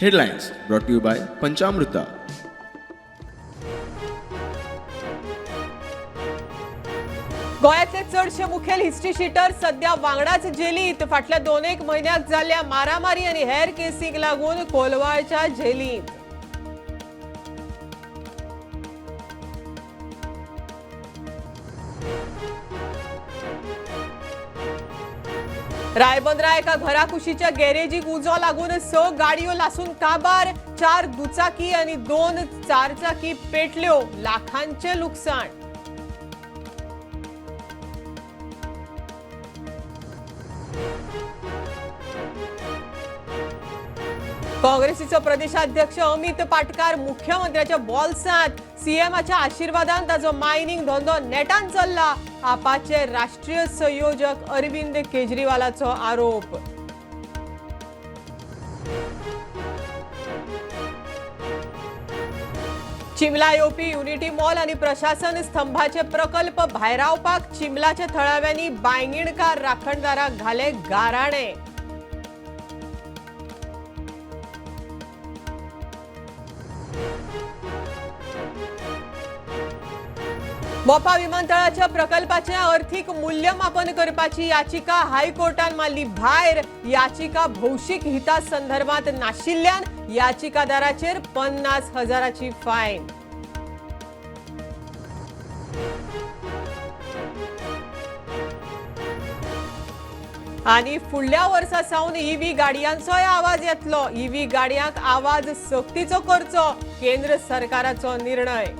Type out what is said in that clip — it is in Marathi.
Headlines brought to you by Panchamrita. गोयातले चडशे मुखेल हिस्ट्री शीटर सध्या वांगडाच जेलीत। फाटल्या 2-1 महिन्याक जाल्ल्या मारामारी आनी हेर केसीक लागून कोलवाळच्या जेलीत। रायबंदरा एका घराकुशीच्या गॅरेजीक उजो लागून 6 गाडयो लासून काबार, 4 दुचाकी आनी 2 चारचाकी पेटल्यो, लाखांचे लुकसाण। काँग्रेसीचो प्रदेशाध्यक्ष अमित पाटकार मुख्यमंत्र्याच्या बॉल्सांत। सीएमाच्या आशीर्वादान ताजो मायनिंग धंदो नेटान चल्ला, आपाचे राष्ट्रीय संयोजक अरविंद केजरीवालाचो आरोप। चिमला येवपी युनिटी मॉल आनी प्रशासन स्तंभाचे प्रकल्प भायरावपाक चिमलाच्या थळाव्यांनी बांयगीणकार राखणदाराक घाले गाराणे। मोपा विमानतळाच्या प्रकल्पाचे अर्थीक मूल्यमापन करपाची याचिका हायकोर्टान मारली भायर। याचिका भौशीक हिता संदर्भात नाशिल्ल्यान याचिकादाराचेर 50,000ची फायन। आनी फुडल्या वर्सा सावन ईव्ही गाडयांचोय आवाज येतलो। ईव्ही गाडयांक आवाज सक्तीचो करचो, केंद्र सरकाराचो निर्णय।